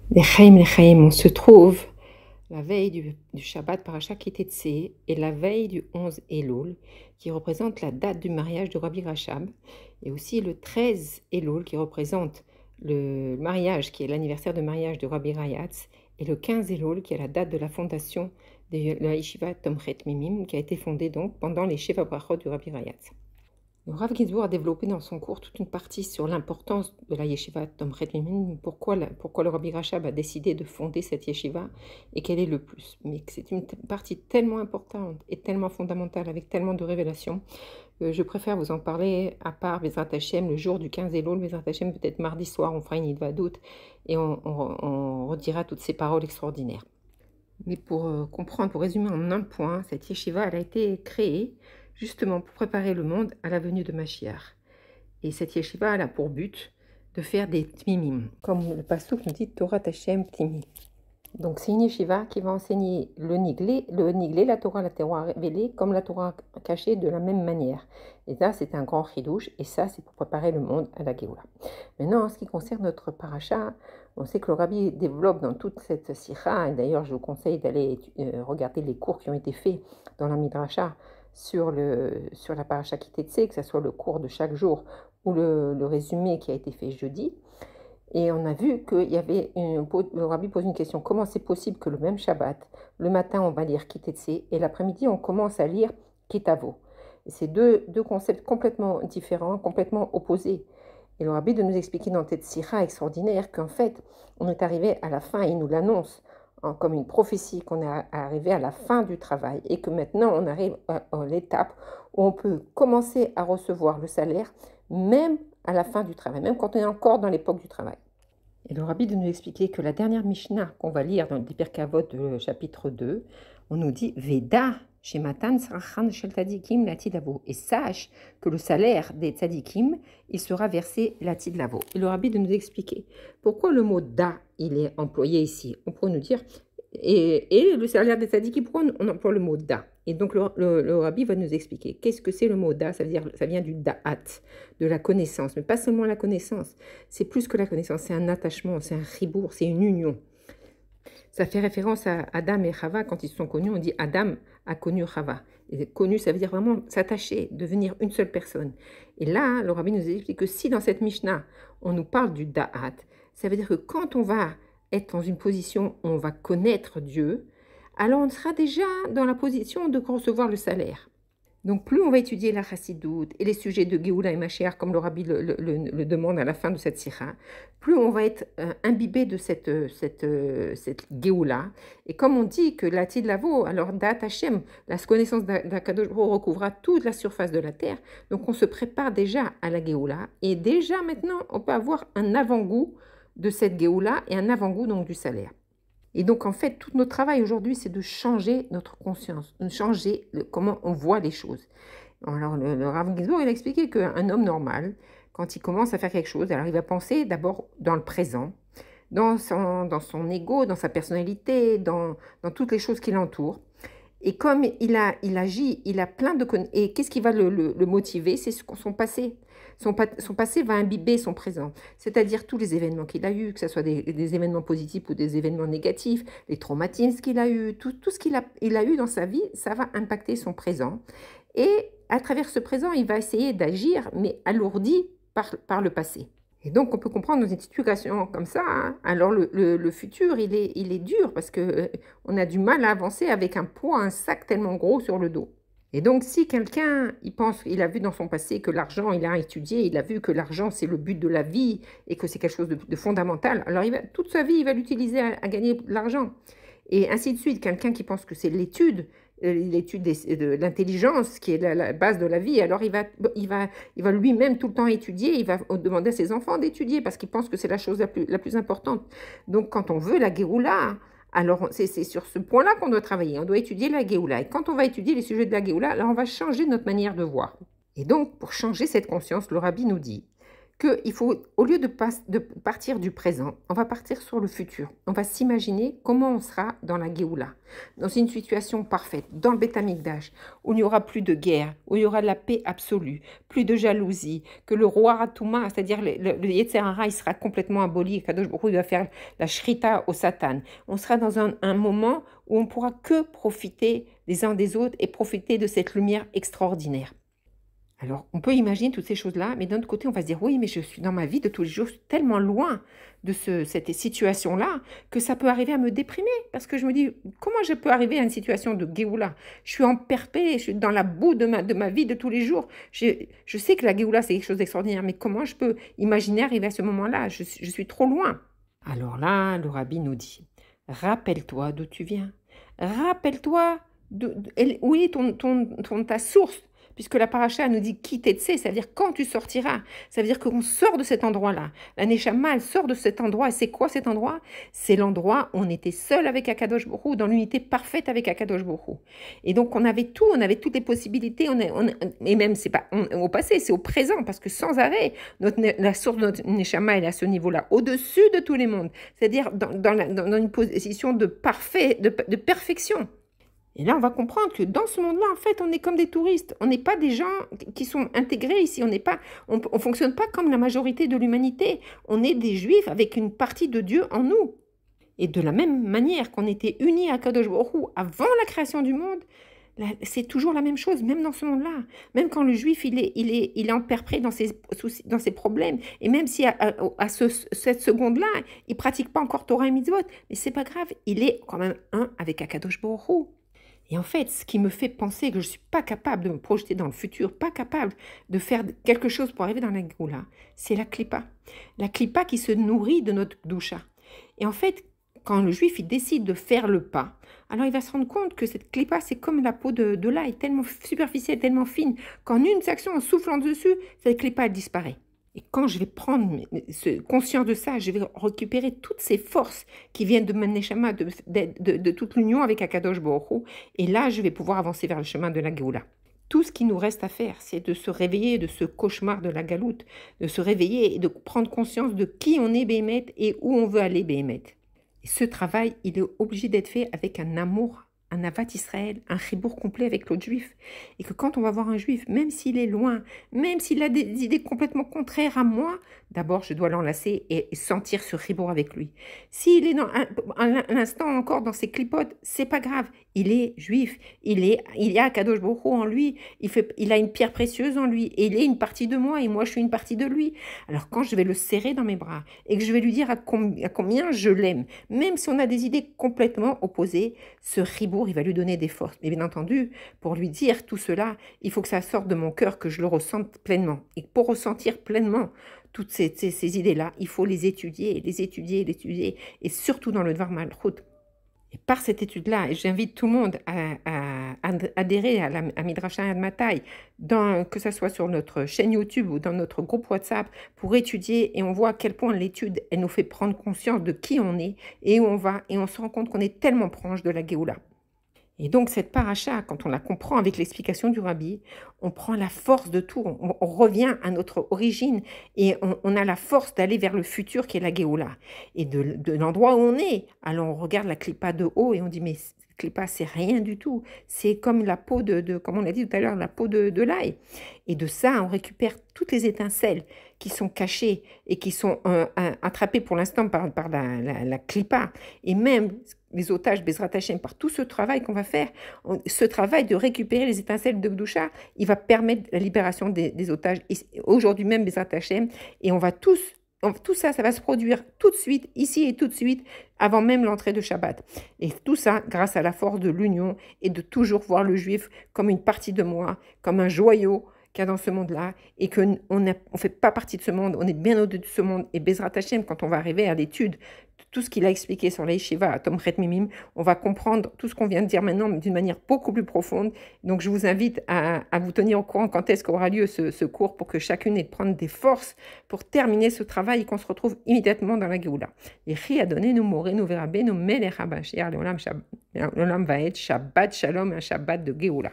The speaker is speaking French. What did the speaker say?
Lechaim, on se trouve la veille du Shabbat Parashat Kitetse et la veille du 11 Elul, qui représente la date du mariage de Rabbi Rachab, et aussi le 13 Elul, qui représente le mariage, qui est l'anniversaire de mariage de Rabbi Rayatz, et le 15 Elul, qui est la date de la fondation de la Yeshiva Tomchet Mimim, qui a été fondée donc pendant les Sheva Brachot du Rabbi Rayatz. Le Rav Ginsburg a développé dans son cours toute une partie sur l'importance de la yeshiva Tomchet Mimim, pourquoi le Rabbi Rachab a décidé de fonder cette yeshiva et quel est le plus. Mais c'est une partie tellement importante et tellement fondamentale, avec tellement de révélations, que je préfère vous en parler à part Bezrat Hashem, le jour du 15 Elul, Bezrat Hashem, peut-être mardi soir, on fera une Idvadout et on redira toutes ces paroles extraordinaires. Mais pour comprendre, pour résumer en un point, cette yeshiva, elle a été créée justement pour préparer le monde à la venue de Mashiach. Et cette yeshiva, elle a pour but de faire des tmimim, comme le pasuk nous dit Torah Hashem Tmimi. Donc c'est une yeshiva qui va enseigner le niglé, la Torah révélée, comme la Torah cachée de la même manière. Et ça, c'est un grand chidouche, et ça, c'est pour préparer le monde à la Géoula. Maintenant, en ce qui concerne notre paracha, on sait que le Rabbi développe dans toute cette sikha, et d'ailleurs, je vous conseille d'aller regarder les cours qui ont été faits dans la Midrasha sur la paracha Kitetse, que ce soit le cours de chaque jour ou le résumé qui a été fait jeudi. Et on a vu qu'il y avait, le Rabbi pose une question, comment c'est possible que le même Shabbat, le matin on va lire Kitetse et l'après-midi on commence à lire Kitavo. C'est deux concepts complètement différents, complètement opposés. Et le Rabbi de nous expliquer dans cette sira extraordinaire qu'en fait, on est arrivé à la fin, il nous l'annonce comme une prophétie qu'on est arrivé à la fin du travail et que maintenant on arrive à l'étape où on peut commencer à recevoir le salaire même à la fin du travail, même quand on est encore dans l'époque du travail. Et le Rabbi de nous expliquer que la dernière Mishnah qu'on va lire dans le Pirkei Avot, chapitre 2, on nous dit Veda Shematan Sarachan Shel Tzadikim Latid Lavo. Et sache que le salaire des Tzadikim, il sera versé Latid Lavo. Et le Rabbi de nous expliquer pourquoi le mot Da, il est employé ici. On pourrait nous dire, et le salaire des Tzadikim, pourquoi on emploie le mot Da? Et donc le Rabbi va nous expliquer qu'est-ce que c'est le mot Da. Ça veut dire, ça vient du Da'at, de la connaissance, mais pas seulement la connaissance. C'est plus que la connaissance, c'est un attachement, c'est un ribour, c'est une union. Ça fait référence à Adam et Chava, quand ils se sont connus, on dit Adam a connu Chava. Et connu, ça veut dire vraiment s'attacher, devenir une seule personne. Et là, le Rabbi nous explique que si dans cette Mishnah, on nous parle du Da'at, ça veut dire que quand on va être dans une position où on va connaître Dieu, alors on sera déjà dans la position de recevoir le salaire. Donc plus on va étudier la chassidoute et les sujets de Géoula et Mashiach, comme le Rabbi le demande à la fin de cette sikha, plus on va être imbibé de cette Géoula. Et comme on dit que l'Atid Lavo, alors Da'at Hashem, la connaissance d'Akadosh Baruch Hu recouvra toute la surface de la terre, donc on se prépare déjà à la Géoula. Et déjà maintenant, on peut avoir un avant-goût de cette Géoula et un avant-goût donc du salaire. Et donc, en fait, tout notre travail aujourd'hui, c'est de changer notre conscience, de changer comment on voit les choses. Alors, le Rav Ginsburg, il a expliqué qu'un homme normal, quand il commence à faire quelque chose, alors il va penser d'abord dans le présent, dans son ego, dans sa personnalité, dans toutes les choses qui l'entourent. Et comme il agit, il a plein de... Et qu'est-ce qui va le motiver? C'est son passé. Son passé va imbiber son présent, c'est-à-dire tous les événements qu'il a eus, que ce soit des événements positifs ou des événements négatifs, les traumatismes qu'il a eus, tout ce qu'il a eu dans sa vie, ça va impacter son présent. Et à travers ce présent, il va essayer d'agir, mais alourdi par le passé. Et donc, on peut comprendre dans une situation comme ça, hein, alors le futur, il est dur parce qu'on a du mal à avancer avec un poids, un sac tellement gros sur le dos. Et donc, si quelqu'un, il a vu dans son passé que l'argent, il a étudié, il a vu que l'argent, c'est le but de la vie et que c'est quelque chose de fondamental, alors toute sa vie, il va l'utiliser à gagner de l'argent. Et ainsi de suite, quelqu'un qui pense que c'est l'étude de l'intelligence qui est la base de la vie, alors il va lui-même tout le temps étudier, il va demander à ses enfants d'étudier parce qu'il pense que c'est la chose la plus importante. Donc, quand on veut la Géoula, alors, c'est sur ce point-là qu'on doit travailler. On doit étudier la Géoula. Et quand on va étudier les sujets de la Géoula, là, on va changer notre manière de voir. Et donc, pour changer cette conscience, le Rabbi nous dit qu'il faut, au lieu de partir du présent, on va partir sur le futur. On va s'imaginer comment on sera dans la Géoula, dans une situation parfaite, dans le Beth Amikdash, où il n'y aura plus de guerre, où il y aura de la paix absolue, plus de jalousie, que le roi Ratouma, c'est-à-dire le Yetzer Hara, il sera complètement aboli, Kadosh Baruch Hu, il va faire la shrita au Satan. On sera dans un moment où on pourra que profiter les uns des autres et profiter de cette lumière extraordinaire. Alors, on peut imaginer toutes ces choses-là, mais d'un autre côté, on va se dire, oui, mais je suis dans ma vie de tous les jours, je suis tellement loin de cette situation-là que ça peut arriver à me déprimer. Parce que je me dis, comment je peux arriver à une situation de Géoula? Je suis en perpé, je suis dans la boue de ma vie de tous les jours. Je sais que la Géoula, c'est quelque chose d'extraordinaire, mais comment je peux imaginer arriver à ce moment-là? Je suis trop loin. Alors là, le rabbi nous dit, rappelle-toi d'où tu viens. Rappelle-toi où est ta source. Puisque la paracha nous dit qui t'etsé, ça veut dire quand tu sortiras. Ça veut dire qu'on sort de cet endroit-là. La Neshama, elle sort de cet endroit. Et c'est quoi cet endroit? C'est l'endroit où on était seul avec Akadosh Baruch Hu, dans l'unité parfaite avec Akadosh Baruch Hu. Et donc on avait tout, on avait toutes les possibilités. Et même, c'est pas au passé, c'est au présent, parce que sans arrêt, la source de notre Neshama, elle est à ce niveau-là, au-dessus de tous les mondes. C'est-à-dire dans une position de perfection. Et là, on va comprendre que dans ce monde-là, en fait, on est comme des touristes. On n'est pas des gens qui sont intégrés ici. On fonctionne pas comme la majorité de l'humanité. On est des juifs avec une partie de Dieu en nous. Et de la même manière qu'on était unis à Kadosh Baruch Hu avant la création du monde, c'est toujours la même chose, même dans ce monde-là. Même quand le juif, il est emperpré dans ses problèmes. Et même si cette seconde-là, il ne pratique pas encore Torah et Mitzvot, mais c'est pas grave, il est quand même un avec Akadosh Baruch Hu. Et en fait, ce qui me fait penser que je ne suis pas capable de me projeter dans le futur, pas capable de faire quelque chose pour arriver dans la Géoula, c'est la Klippa. La Klippa qui se nourrit de notre doucha. Et en fait, quand le juif il décide de faire le pas, alors il va se rendre compte que cette Klippa, c'est comme la peau de l'ail, tellement superficielle, tellement fine, qu'en une section, en soufflant dessus, cette Klippa, elle disparaît. Et quand je vais prendre conscience de ça, je vais récupérer toutes ces forces qui viennent de ma neshama, de toute l'union avec Akadosh Baruch Hu. Et là, je vais pouvoir avancer vers le chemin de la Géoula. Tout ce qui nous reste à faire, c'est de se réveiller de ce cauchemar de la galoute, de se réveiller et de prendre conscience de qui on est Béhémet et où on veut aller Béhémet. Et ce travail, il est obligé d'être fait avec un amour, un avat Israël, un chibour complet avec l'autre juif. Et que quand on va voir un juif, même s'il est loin, même s'il a des idées complètement contraires à moi, d'abord je dois l'enlacer et sentir ce chibour avec lui. S'il est dans un instant encore dans ses clipotes, c'est pas grave. Il est juif, il y a Kadosh Baruch Hu en lui, il a une pierre précieuse en lui, et il est une partie de moi, et moi je suis une partie de lui. Alors quand je vais le serrer dans mes bras, et que je vais lui dire à combien je l'aime, même si on a des idées complètement opposées, ce chibour, il va lui donner des forces. Mais bien entendu, pour lui dire tout cela, il faut que ça sorte de mon cœur, que je le ressente pleinement. Et pour ressentir pleinement toutes ces idées-là, il faut les étudier, et surtout dans le Dvar Malchut. Et par cette étude-là, j'invite tout le monde à adhérer à Midrash Admatai, que ce soit sur notre chaîne YouTube ou dans notre groupe WhatsApp, pour étudier, et on voit à quel point l'étude, elle nous fait prendre conscience de qui on est et où on va, et on se rend compte qu'on est tellement proche de la Géoula. Et donc cette paracha, quand on la comprend avec l'explication du rabbi, on prend la force de tout, on revient à notre origine et on a la force d'aller vers le futur qui est la Géoula. Et de l'endroit où on est, alors on regarde la Klippa de haut et on dit mais cette Klippa c'est rien du tout, c'est comme la peau comme on l'a dit tout à l'heure, la peau de l'ail. Et de ça on récupère toutes les étincelles qui sont cachées et qui sont attrapées pour l'instant par la Klippa. Et même les otages Bezrat Hashem, par tout ce travail qu'on va faire, ce travail de récupérer les étincelles de Gdoucha, il va permettre la libération des otages. Aujourd'hui même, Bezrat Hashem, et on va tout ça, ça va se produire tout de suite, ici et tout de suite, avant même l'entrée de Shabbat. Et tout ça grâce à la force de l'union et de toujours voir le juif comme une partie de moi, comme un joyau qu'il y a dans ce monde-là, et qu'on ne fait pas partie de ce monde, on est bien au-dessus de ce monde. Et Bezrat Hashem, quand on va arriver à l'étude, tout ce qu'il a expliqué sur la Yeshiva à Tomchet Mimim, on va comprendre tout ce qu'on vient de dire maintenant d'une manière beaucoup plus profonde. Donc je vous invite à vous tenir au courant quand est-ce qu'aura lieu ce cours pour que chacune ait de prendre des forces pour terminer ce travail et qu'on se retrouve immédiatement dans la Géoula. Et Chi a donné nous moré, nous verra nous melech habashir, l'olam va être Shabbat Shalom, un Shabbat de Géoula.